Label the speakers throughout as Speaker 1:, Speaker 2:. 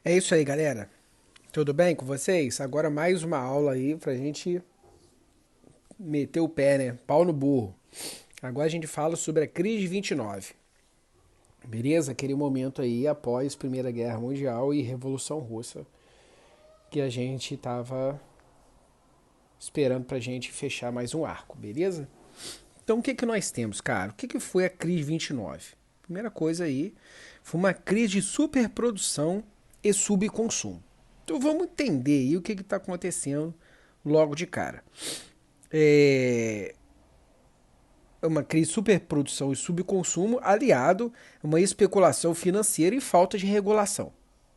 Speaker 1: É isso aí, galera. Tudo bem com vocês? Agora mais uma aula aí pra gente meter o pé, né? Pau no burro. Agora a gente fala sobre a crise de 29. Beleza? Aquele momento aí após Primeira Guerra Mundial e Revolução Russa que a gente tava esperando pra gente fechar mais um arco, beleza? Então o que que nós temos, cara? O que que foi a crise de 29? Primeira coisa aí, foi uma crise de superprodução e subconsumo. Então vamos entender aí o que está acontecendo logo de cara. É uma crise de superprodução e subconsumo aliado a uma especulação financeira e falta de regulação.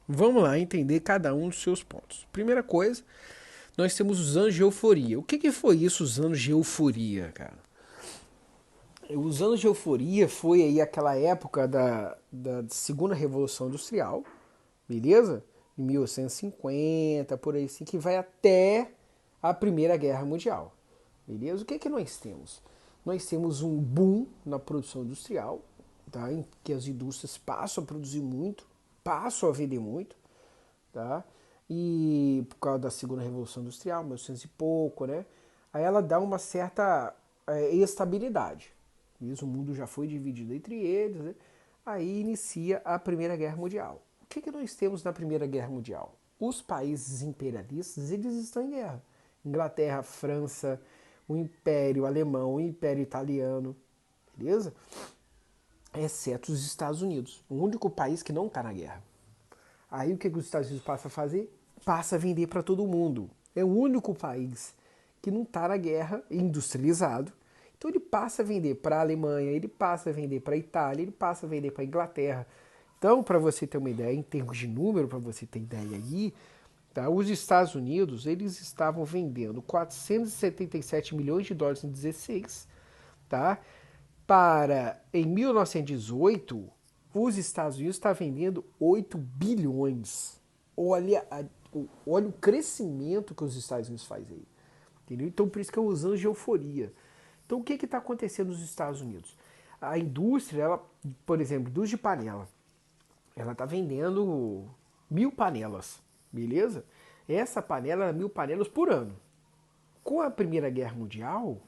Speaker 1: Vamos lá entender cada um dos seus pontos. Primeira coisa, nós temos os anos de euforia. O que, que foi isso, os anos de euforia, cara? Os anos de euforia foi aí aquela época da segunda revolução industrial, beleza? Em 1850, por aí assim, que vai até a Primeira Guerra Mundial, beleza? O que que nós temos? Nós temos um boom na produção industrial, tá? Em que as indústrias passam a produzir muito, passam a vender muito, tá? E por causa da segunda revolução industrial, 1900 e pouco, né? Aí ela dá uma certa estabilidade. Isso, o mundo já foi dividido entre eles, né? Aí inicia a Primeira Guerra Mundial. O que, que nós temos na Primeira Guerra Mundial? Os países imperialistas, eles estão em guerra. Inglaterra, França, o Império Alemão, o Império Italiano, beleza? Exceto os Estados Unidos, o único país que não está na guerra. Aí o que, que os Estados Unidos passa a fazer? Passa a vender para todo mundo. É o único país que não está na guerra, industrializado. Então ele passa a vender para a Alemanha, ele passa a vender para a Itália, ele passa a vender para a Inglaterra. Então, para você ter uma ideia, em termos de número, para você ter ideia aí, tá? Os Estados Unidos eles estavam vendendo 477 milhões de dólares em 16, tá? Para em 1918 os Estados Unidos está vendendo 8 bilhões. Olha, olha o crescimento que os Estados Unidos faz aí. Entendeu? Então por isso que é os anos de euforia. Então o que está acontecendo nos Estados Unidos? A indústria, ela, por exemplo, indústria de panela, ela está vendendo 1.000 panelas, beleza? Essa panela era 1.000 panelas por ano. Com a Primeira Guerra Mundial,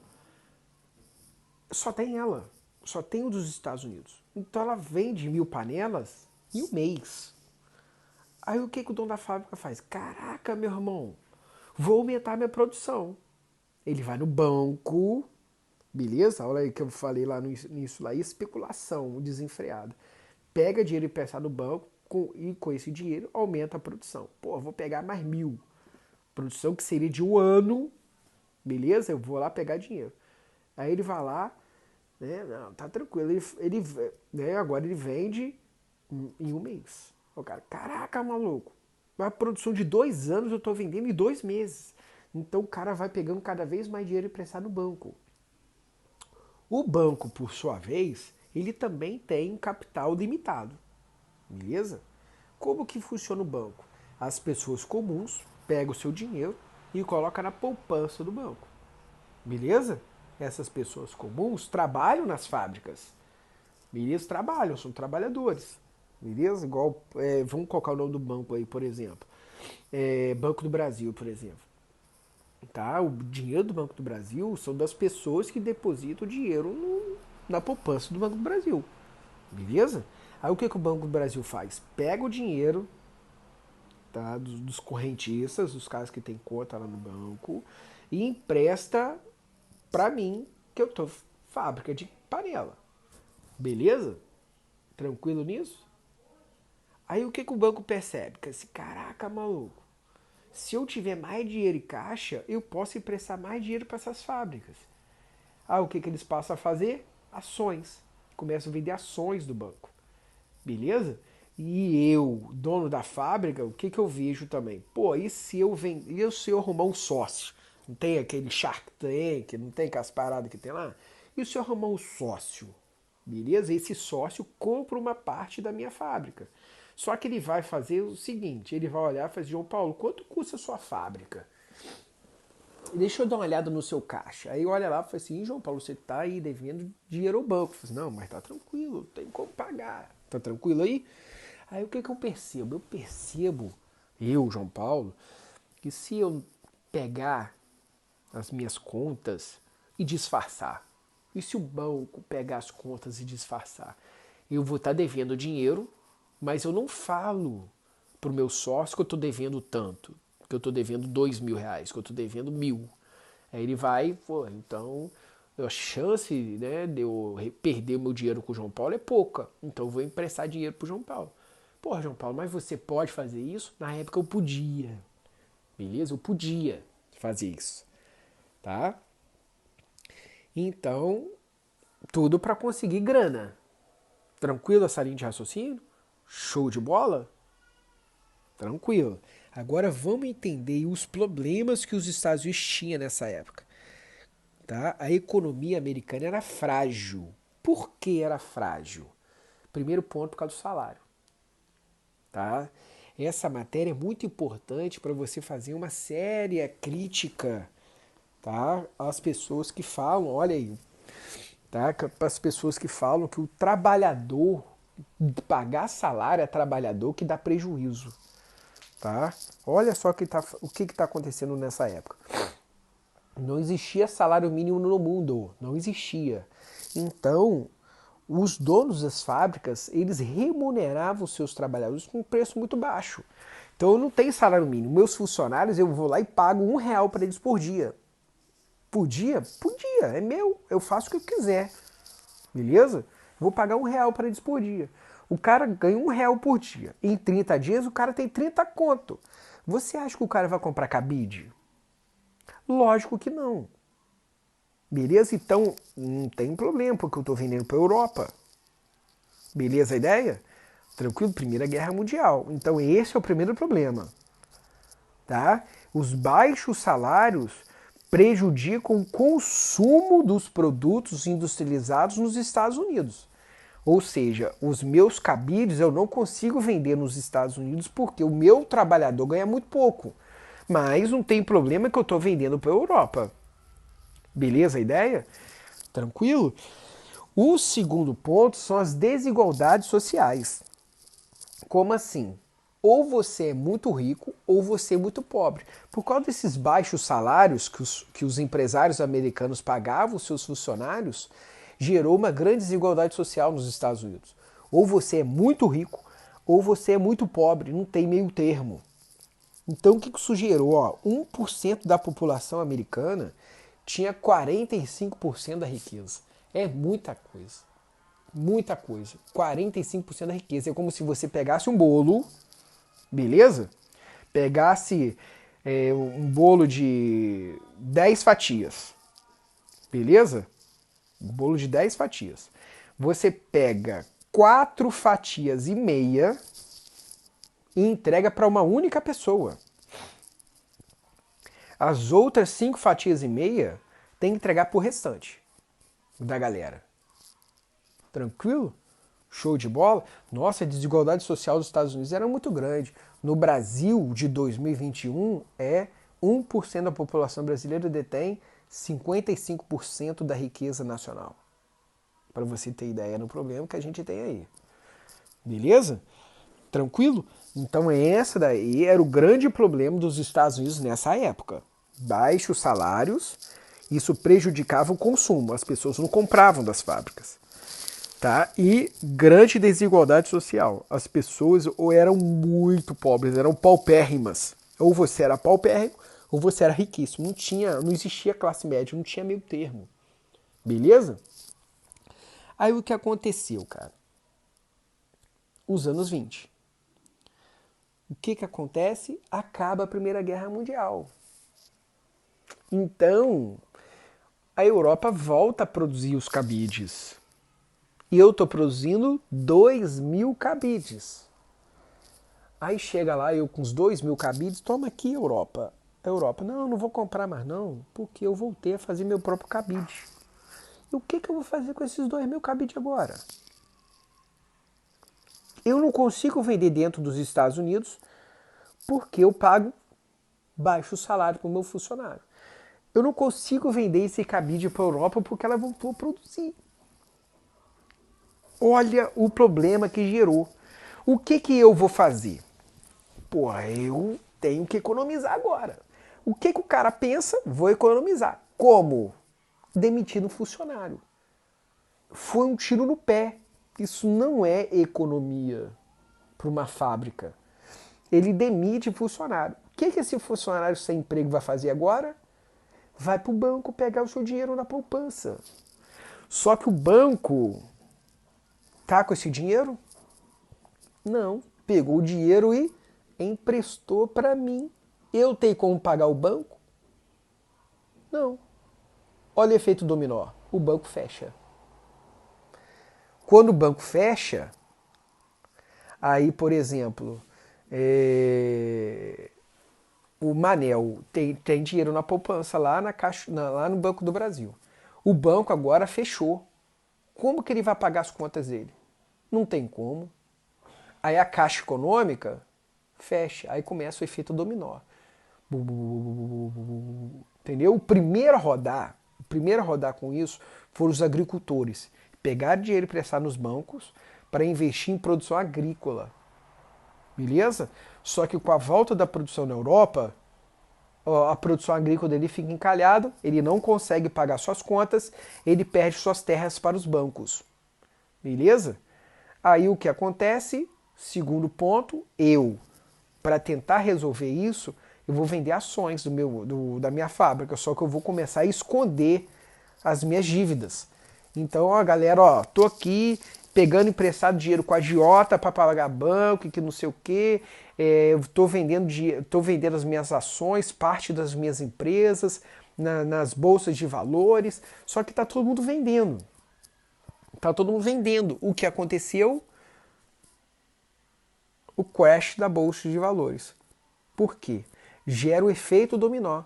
Speaker 1: só tem ela. Só tem o dos Estados Unidos. Então ela vende 1.000 panelas em um mês. Aí o que, que o dono da fábrica faz? Caraca, meu irmão, vou aumentar minha produção. Ele vai no banco, beleza? Olha aí que eu falei lá no início lá, especulação desenfreada. Pega dinheiro emprestado no banco e com esse dinheiro aumenta a produção. Pô, vou pegar mais 1.000. Produção que seria de um ano, beleza? Eu vou lá pegar dinheiro. Aí ele vai lá, né? Não, tá tranquilo. Né, agora ele vende em um mês. O cara, caraca, maluco. Uma produção de 2 anos eu tô vendendo em 2 meses. Então o cara vai pegando cada vez mais dinheiro emprestado no banco. O banco, por sua vez, ele também tem um capital limitado. Beleza? Como que funciona o banco? As pessoas comuns pegam o seu dinheiro e colocam na poupança do banco. Beleza? Essas pessoas comuns trabalham nas fábricas. Beleza? Trabalham, são trabalhadores. Beleza? Igual, vamos colocar o nome do banco aí, por exemplo. Banco do Brasil, por exemplo. Tá? O dinheiro do Banco do Brasil são das pessoas que depositam o dinheiro na poupança do Banco do Brasil. Beleza? Aí o que, que o Banco do Brasil faz? Pega o dinheiro, tá, dos correntistas, dos caras que tem conta lá no banco, e empresta pra mim, que eu tô fábrica de panela. Beleza? Tranquilo nisso? Aí o que, que o banco percebe? Que esse caraca, maluco, se eu tiver mais dinheiro em caixa, eu posso emprestar mais dinheiro para essas fábricas. Aí o que, que eles passam a fazer? Ações. Começam a vender ações do banco. Beleza? E eu, dono da fábrica, o que, que eu vejo também? Pô, e se eu arrumar um sócio? Não tem aquele Shark Tank, não tem aquelas paradas que tem lá? E se eu arrumar um sócio? Beleza? Esse sócio compra uma parte da minha fábrica. Só que ele vai fazer o seguinte, ele vai olhar e falar, João Paulo, quanto custa a sua fábrica? Deixa eu dar uma olhada no seu caixa. Aí olha lá e fala assim, João Paulo, você tá aí devendo dinheiro ao banco. Eu falo assim, não, mas tá tranquilo, tem como pagar. Tá tranquilo aí? Aí o que que eu percebo? Eu, João Paulo, que se eu pegar as minhas contas e disfarçar, e se o banco pegar as contas e disfarçar, eu vou estar devendo dinheiro, mas eu não falo pro meu sócio que eu estou devendo tanto, que eu estou devendo R$ 2.000, que eu estou devendo 1.000. Aí ele vai, pô, então a chance, né, de eu perder meu dinheiro com o João Paulo é pouca. Então eu vou emprestar dinheiro pro João Paulo. Porra, João Paulo, mas você pode fazer isso? Na época eu podia. Beleza? Eu podia fazer isso. Tá? Então, tudo para conseguir grana. Tranquilo essa linha de raciocínio? Show de bola? Tranquilo. Agora vamos entender os problemas que os Estados Unidos tinham nessa época. Tá? A economia americana era frágil. Por que era frágil? Primeiro ponto, por causa do salário. Tá? Essa matéria é muito importante para você fazer uma séria crítica, tá? Às pessoas que falam, olha aí, tá? Para as pessoas que falam que o trabalhador, pagar salário a trabalhador que dá prejuízo. Tá? Olha só o que está acontecendo nessa época. Não existia salário mínimo no mundo, não existia. Então, os donos das fábricas, eles remuneravam os seus trabalhadores com um preço muito baixo. Então, eu não tenho salário mínimo. Meus funcionários, eu vou lá e pago R$ 1 para eles por dia. Por dia? Por dia, é meu. Eu faço o que eu quiser. Beleza? Vou pagar R$ 1 para eles por dia. O cara ganha R$ 1 por dia. Em 30 dias, o cara tem 30 conto. Você acha que o cara vai comprar cabide? Lógico que não. Beleza? Então, não tem problema, porque eu estou vendendo para a Europa. Beleza a ideia? Tranquilo? Primeira Guerra Mundial. Então, esse é o primeiro problema. Tá? Os baixos salários prejudicam o consumo dos produtos industrializados nos Estados Unidos. Ou seja, os meus cabides eu não consigo vender nos Estados Unidos porque o meu trabalhador ganha muito pouco. Mas não tem problema que eu estou vendendo para a Europa. Beleza a ideia? Tranquilo? O segundo ponto são as desigualdades sociais. Como assim? Ou você é muito rico ou você é muito pobre. Por causa desses baixos salários que os empresários americanos pagavam aos seus funcionários, gerou uma grande desigualdade social nos Estados Unidos. Ou você é muito rico ou você é muito pobre, não tem meio termo. Então o que isso gerou? Ó, 1% da população americana tinha 45% da riqueza. É muita coisa. Muita coisa. 45% da riqueza. É como se você pegasse um bolo, beleza? Pegasse um bolo de 10 fatias, beleza? Um bolo de 10 fatias. Você pega 4 fatias e meia e entrega para uma única pessoa. As outras 5 fatias e meia tem que entregar pro restante da galera. Tranquilo? Show de bola? Nossa, a desigualdade social dos Estados Unidos era muito grande. No Brasil de 2021, 1% da população brasileira detém 55% da riqueza nacional. Para você ter ideia do problema que a gente tem aí. Beleza? Tranquilo? Então essa daí era o grande problema dos Estados Unidos nessa época. Baixos salários, isso prejudicava o consumo, as pessoas não compravam das fábricas. Tá? E grande desigualdade social. As pessoas ou eram muito pobres, eram paupérrimas. Ou você era paupérrimo, ou você era riquíssimo. Não existia classe média, não tinha meio termo. Beleza? Aí o que aconteceu, cara? Os anos 20. O que acontece? Acaba a Primeira Guerra Mundial. Então, a Europa volta a produzir os cabides. E eu estou produzindo 2.000 cabides. Aí chega lá, eu com os 2.000 cabides, toma aqui, Europa. Europa, não, eu não vou comprar mais não, porque eu voltei a fazer meu próprio cabide. E o que eu vou fazer com esses 2.000 cabides agora? Eu não consigo vender dentro dos Estados Unidos porque eu pago baixo salário para o meu funcionário. Eu não consigo vender esse cabide para a Europa porque ela voltou a produzir. Olha o problema que gerou. O que eu vou fazer? Porra, eu tenho que economizar agora. O que o cara pensa? Vou economizar. Como? Demitindo um funcionário. Foi um tiro no pé. Isso não é economia para uma fábrica. Ele demite funcionário. O que esse funcionário sem emprego vai fazer agora? Vai para o banco pegar o seu dinheiro na poupança. Só que o banco tá com esse dinheiro? Não. Pegou o dinheiro e emprestou para mim. Eu tenho como pagar o banco? Não. Olha o efeito dominó. O banco fecha. Quando o banco fecha, aí, por exemplo, o Manel tem dinheiro na poupança lá, lá no Banco do Brasil. O banco agora fechou. Como que ele vai pagar as contas dele? Não tem como. Aí a Caixa Econômica fecha. Aí começa o efeito dominó. Entendeu? O primeiro a rodar com isso foram os agricultores. Pegar dinheiro emprestado nos bancos para investir em produção agrícola. Beleza? Só que com a volta da produção na Europa, a produção agrícola dele fica encalhado, ele não consegue pagar suas contas, ele perde suas terras para os bancos. Beleza? Aí o que acontece? Segundo ponto, para tentar resolver isso, eu vou vender ações da minha fábrica, só que eu vou começar a esconder as minhas dívidas. Então, ó, galera, ó, tô aqui pegando emprestado dinheiro com a agiota para pagar banco, que não sei o quê, tô vendendo as minhas ações, parte das minhas empresas, nas bolsas de valores, só que tá todo mundo vendendo. Tá todo mundo vendendo. O que aconteceu? O crash da bolsa de valores. Por quê? Gera o efeito dominó.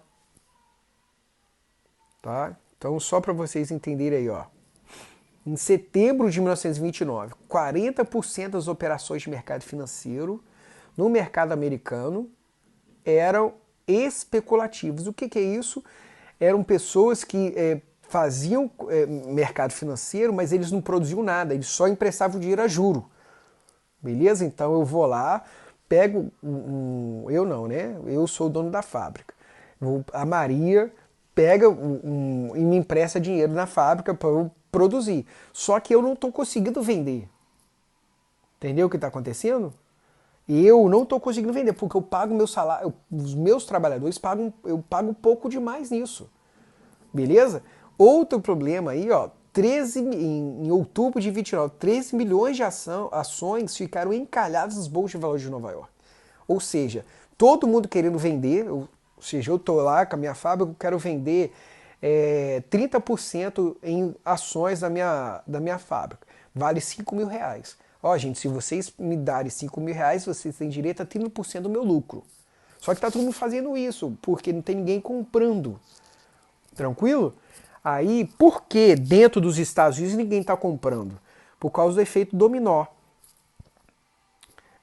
Speaker 1: Tá? Então, só para vocês entenderem aí, ó. Em setembro de 1929, 40% das operações de mercado financeiro no mercado americano eram especulativos. O que é isso? Eram pessoas que faziam mercado financeiro, mas eles não produziam nada, eles só emprestavam dinheiro a juro. Beleza? Então eu vou lá, pego eu não, né? Eu sou o dono da fábrica. A Maria pega e me empresta dinheiro na fábrica para eu produzir. Só que eu não estou conseguindo vender. Entendeu o que está acontecendo? Eu não estou conseguindo vender, porque eu pago meu salário, os meus trabalhadores pagam, eu pago pouco demais nisso. Beleza? Outro problema aí, ó, em outubro de 29, 13 milhões de ações ficaram encalhadas nas bolsas de valores de Nova York. Ou seja, todo mundo querendo vender, ou seja, eu estou lá com a minha fábrica, eu quero vender 30% em ações da minha fábrica. Vale 5 mil reais. Ó, gente, se vocês me darem 5 mil reais, vocês têm direito a 30% do meu lucro. Só que tá todo mundo fazendo isso, porque não tem ninguém comprando. Tranquilo? Aí, por que dentro dos Estados Unidos ninguém está comprando? Por causa do efeito dominó.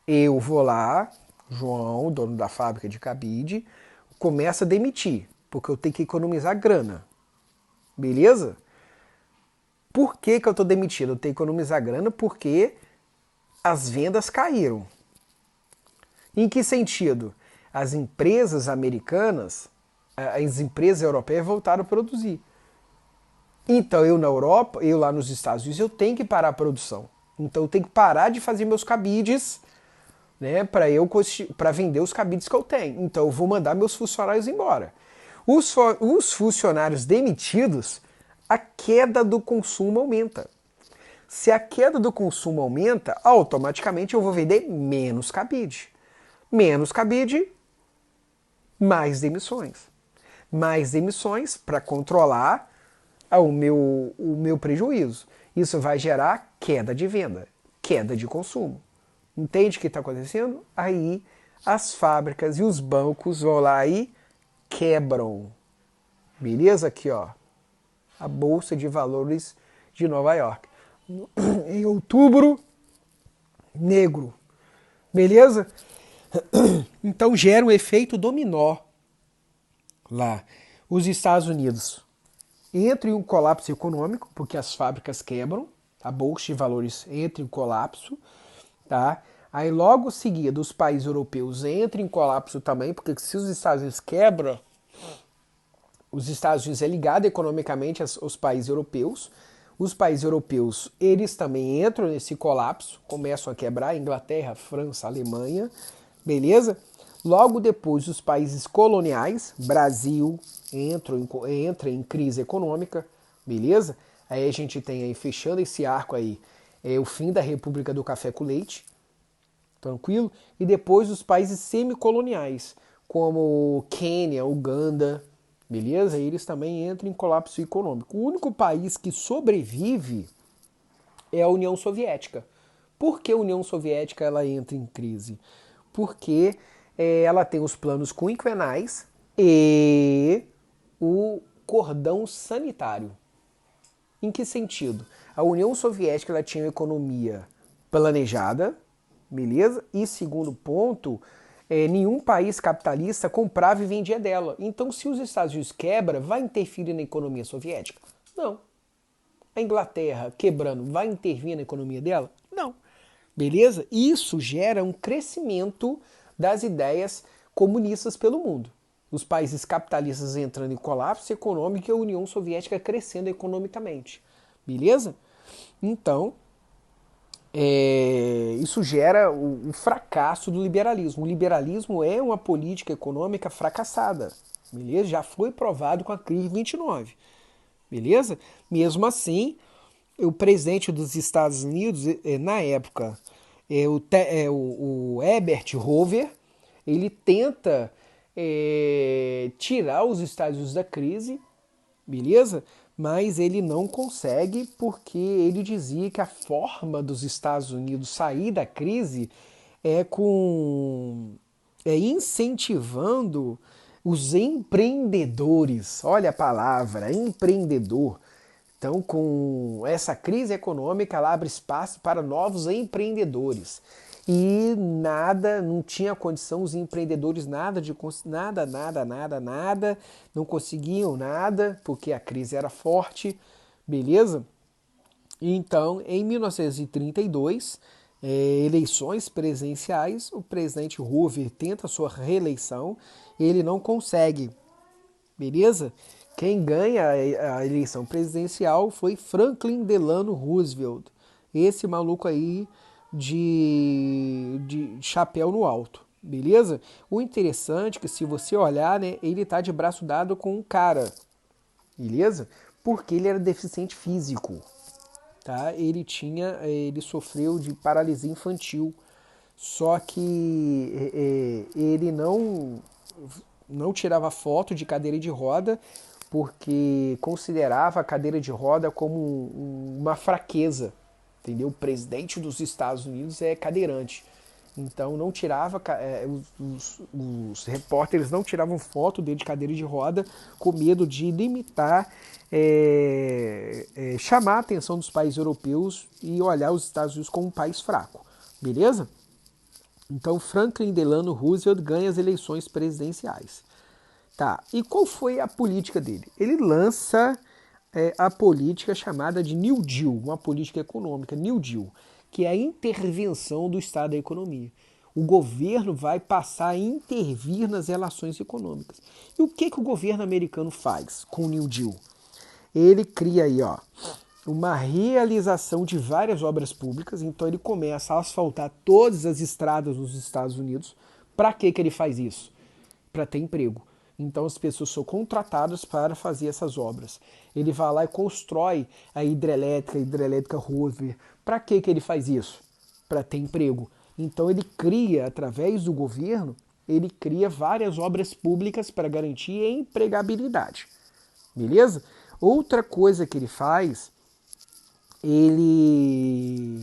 Speaker 1: Eu vou lá, João, dono da fábrica de cabide, começa a demitir, porque eu tenho que economizar grana. Beleza? Por que eu estou demitindo? Eu tenho que economizar grana porque as vendas caíram. Em que sentido? As empresas americanas, as empresas europeias voltaram a produzir. Então eu na Europa, eu lá nos Estados Unidos, eu tenho que parar a produção. Então eu tenho que parar de fazer meus cabides, né, para vender os cabides que eu tenho. Então eu vou mandar meus funcionários embora. Os funcionários demitidos, a queda do consumo aumenta. Se a queda do consumo aumenta, automaticamente eu vou vender menos cabide. Menos cabide, mais demissões. Mais demissões para controlar o meu prejuízo. Isso vai gerar queda de venda, queda de consumo. Entende o que está acontecendo? Aí as fábricas e os bancos vão lá e quebram. Beleza? Aqui, ó. A Bolsa de Valores de Nova York. Em outubro, negro. Beleza? Então gera um efeito dominó lá. Os Estados Unidos entram em um colapso econômico, porque as fábricas quebram, a Bolsa de Valores entra em colapso, tá? Aí logo seguida os países europeus entram em colapso também, porque se os Estados Unidos quebram, os Estados Unidos é ligado economicamente aos países europeus. Os países europeus, eles também entram nesse colapso, começam a quebrar, Inglaterra, França, Alemanha, beleza? Logo depois, os países coloniais, Brasil, entra em crise econômica, beleza? Aí a gente tem aí, fechando esse arco aí, o fim da República do Café com Leite, tranquilo? E depois os países semicoloniais, como Quênia, Uganda, beleza? Eles também entram em colapso econômico. O único país que sobrevive é a União Soviética. Por que a União Soviética ela entra em crise? Porque ela tem os planos quinquenais e o cordão sanitário. Em que sentido? A União Soviética ela tinha uma economia planejada, beleza? E segundo ponto, nenhum país capitalista comprava e vendia dela. Então, se os Estados Unidos quebra, vai interferir na economia soviética? Não. A Inglaterra quebrando, vai intervir na economia dela? Não. Beleza? Isso gera um crescimento das ideias comunistas pelo mundo. Os países capitalistas entrando em colapso econômico e a União Soviética crescendo economicamente. Beleza? Então, isso gera o fracasso do liberalismo. O liberalismo é uma política econômica fracassada. Beleza? Já foi provado com a crise 29. Beleza? Mesmo assim, o presidente dos Estados Unidos, na época, o Herbert Hoover, ele tenta tirar os Estados Unidos da crise, beleza? Mas ele não consegue porque ele dizia que a forma dos Estados Unidos sair da crise é incentivando os empreendedores. Olha a palavra, empreendedor. Então, com essa crise econômica, ela abre espaço para novos empreendedores. E nada, não tinha condição, os empreendedores nada, não conseguiam nada, porque a crise era forte, beleza? Então, em 1932, eleições presidenciais, o presidente Hoover tenta sua reeleição, ele não consegue, beleza? Quem ganha a eleição presidencial foi Franklin Delano Roosevelt. Esse maluco aí de chapéu no alto, beleza? O interessante é que se você olhar, né, ele tá de braço dado com um cara, beleza? Porque ele era deficiente físico, tá? Ele sofreu de paralisia infantil, só que ele não tirava foto de cadeira de roda porque considerava a cadeira de roda como uma fraqueza, entendeu? O presidente dos Estados Unidos é cadeirante, então não tirava, os repórteres não tiravam foto dele de cadeira de roda com medo de limitar, chamar a atenção dos países europeus e olhar os Estados Unidos como um país fraco, beleza? Então Franklin Delano Roosevelt ganha as eleições presidenciais. Tá, e qual foi a política dele? Ele lança a política chamada de New Deal, uma política econômica, New Deal, que é a intervenção do Estado da economia. O governo vai passar a intervir nas relações econômicas. E o que o governo americano faz com o New Deal? Ele cria aí, ó, uma realização de várias obras públicas, então ele começa a asfaltar todas as estradas nos Estados Unidos. Para que ele faz isso? Para ter emprego. Então as pessoas são contratadas para fazer essas obras. Ele vai lá e constrói a hidrelétrica Hoover. Para que ele faz isso? Para ter emprego. Então ele cria, através do governo, ele cria várias obras públicas para garantir a empregabilidade. Beleza? Outra coisa que ele faz, ele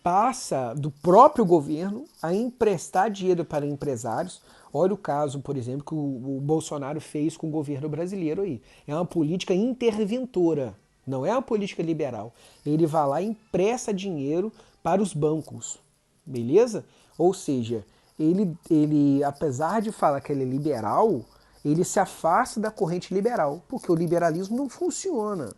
Speaker 1: passa do próprio governo a emprestar dinheiro para empresários. Olha o caso, por exemplo, que o Bolsonaro fez com o governo brasileiro aí. É uma política interventora, não é uma política liberal. Ele vai lá e empresta dinheiro para os bancos, beleza? Ou seja, ele apesar de falar que ele é liberal, ele se afasta da corrente liberal, porque o liberalismo não funciona,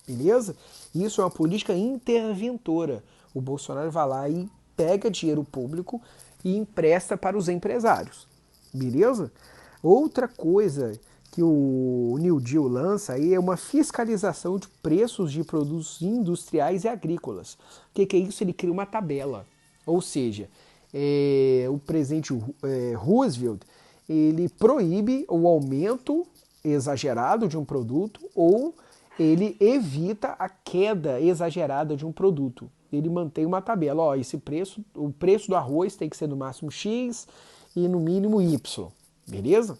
Speaker 1: beleza? Isso é uma política interventora. O Bolsonaro vai lá e pega dinheiro público e empresta para os empresários. Beleza? Outra coisa que o New Deal lança aí é uma fiscalização de preços de produtos industriais e agrícolas. O que é isso? Ele cria uma tabela. Ou seja, o presidente Roosevelt, ele proíbe o aumento exagerado de um produto ou ele evita a queda exagerada de um produto. Ele mantém uma tabela, ó, esse preço, o preço do arroz tem que ser no máximo X e no mínimo Y, beleza?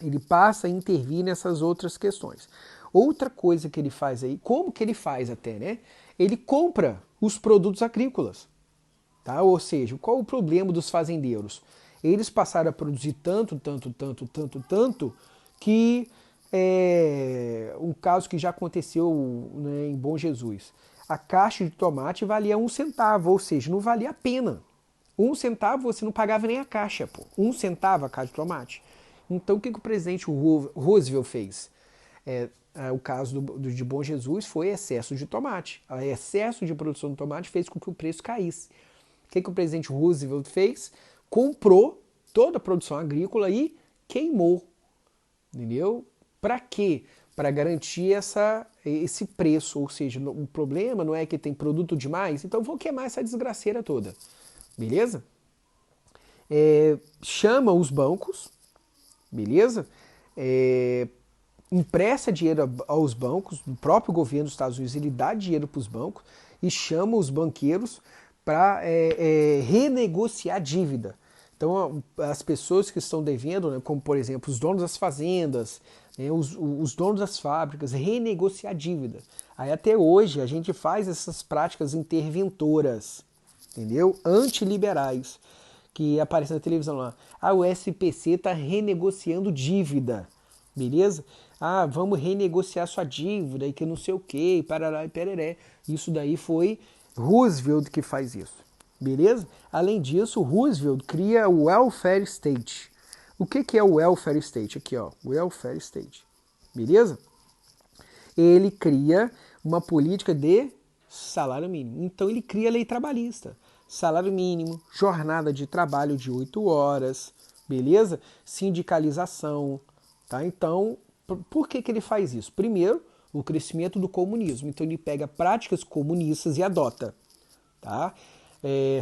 Speaker 1: Ele passa a intervir nessas outras questões. Outra coisa que ele faz aí, como que ele faz até, né? Ele compra os produtos agrícolas, tá? Ou seja, qual o problema dos fazendeiros? Eles passaram a produzir tanto, que um caso que já aconteceu, né, em Bom Jesus. A caixa de tomate valia 1 centavo, ou seja, não valia a pena. 1 centavo você não pagava nem a caixa, pô. 1 centavo a caixa de tomate. Então o que o presidente Roosevelt fez? O caso de Bom Jesus foi excesso de tomate. O excesso de produção de tomate fez com que o preço caísse. O que o presidente Roosevelt fez? Comprou toda a produção agrícola e queimou. Entendeu? Para quê? Para garantir esse preço. Ou seja, o problema não é que tem produto demais, então vou queimar essa desgraceira toda. Beleza? Chama os bancos, beleza? Empresta dinheiro aos bancos, o próprio governo dos Estados Unidos ele dá dinheiro para os bancos e chama os banqueiros para renegociar dívida. Então, as pessoas que estão devendo, né, como por exemplo os donos das fazendas, né, os donos das fábricas, renegociar dívida. Aí até hoje a gente faz essas práticas interventoras, entendeu? Antiliberais, que aparece na televisão lá. O SPC está renegociando dívida, beleza? Vamos renegociar sua dívida e que não sei o que, parará e pereré. Isso daí foi Roosevelt que faz isso. Beleza? Além disso, Roosevelt cria o Welfare State. O que é o Welfare State? Aqui, ó, Welfare State. Beleza? Ele cria uma política de salário mínimo. Então ele cria a lei trabalhista. Salário mínimo, jornada de trabalho de 8 horas, beleza? Sindicalização, tá? Então, por que ele faz isso? Primeiro, o crescimento do comunismo. Então ele pega práticas comunistas e adota, tá?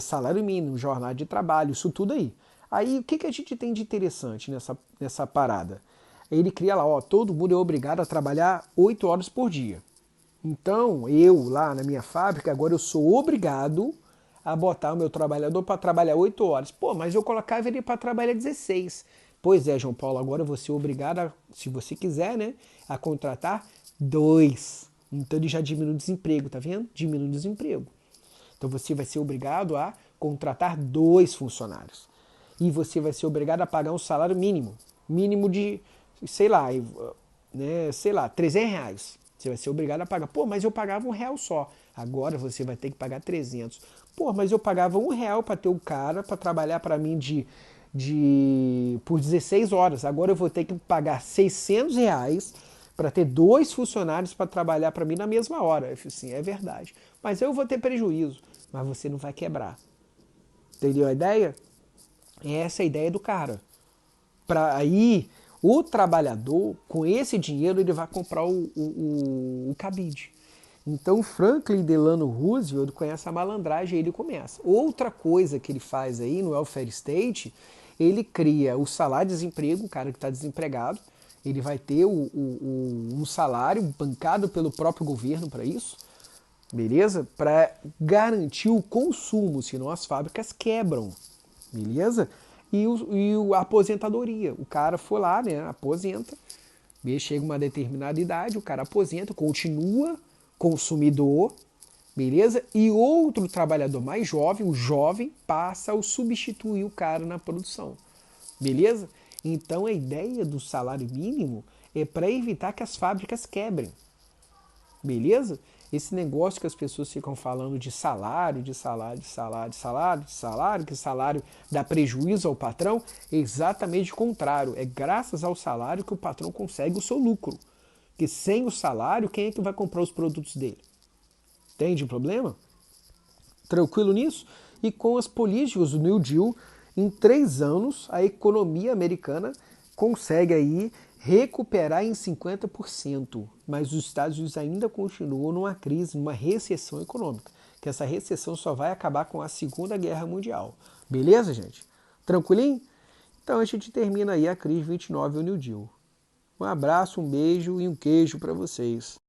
Speaker 1: Salário mínimo, jornada de trabalho, isso tudo aí. Aí o que a gente tem de interessante nessa parada? Ele cria lá, ó, todo mundo é obrigado a trabalhar 8 horas por dia. Então, eu lá na minha fábrica, agora eu sou obrigado a botar o meu trabalhador para trabalhar 8 horas. Pô, mas eu colocava ele para trabalhar 16. Pois é, João Paulo, agora você é obrigado, se você quiser, né, a contratar 2. Então ele já diminui o desemprego, tá vendo? Diminui o desemprego. Então você vai ser obrigado a contratar 2 funcionários. E você vai ser obrigado a pagar um salário mínimo. Mínimo de, sei lá, R$300. Você vai ser obrigado a pagar. Pô, mas eu pagava R$1 só. Agora você vai ter que pagar 300. Pô, mas eu pagava R$1 para ter um cara para trabalhar para mim por 16 horas. Agora eu vou ter que pagar R$600 para ter 2 funcionários para trabalhar para mim na mesma hora. Eu falei assim, é verdade. Mas eu vou ter prejuízo. Mas você não vai quebrar. Entendeu a ideia? Essa é a ideia do cara. Para aí, o trabalhador, com esse dinheiro, ele vai comprar o cabide. Então, Franklin Delano Roosevelt, com essa malandragem, ele começa. Outra coisa que ele faz aí no Welfare State, ele cria o salário-desemprego, o cara que está desempregado, ele vai ter um salário bancado pelo próprio governo para isso, beleza? Para garantir o consumo, senão as fábricas quebram, beleza? E a aposentadoria, o cara foi lá, né, aposenta, chega uma determinada idade, o cara aposenta, continua consumidor, beleza? E outro trabalhador mais jovem, o jovem, passa a substituir o cara na produção, beleza? Então a ideia do salário mínimo é para evitar que as fábricas quebrem, beleza? Esse negócio que as pessoas ficam falando de salário, que salário dá prejuízo ao patrão, é exatamente o contrário. É graças ao salário que o patrão consegue o seu lucro. Porque sem o salário, quem é que vai comprar os produtos dele? Entende o problema? Tranquilo nisso? E com as políticas do New Deal, em 3 anos, a economia americana consegue aí recuperar em 50%. Mas os Estados Unidos ainda continuam numa crise, numa recessão econômica. Que essa recessão só vai acabar com a Segunda Guerra Mundial. Beleza, gente? Tranquilinho? Então a gente termina aí a crise 29 e o New Deal. Um abraço, um beijo e um queijo para vocês.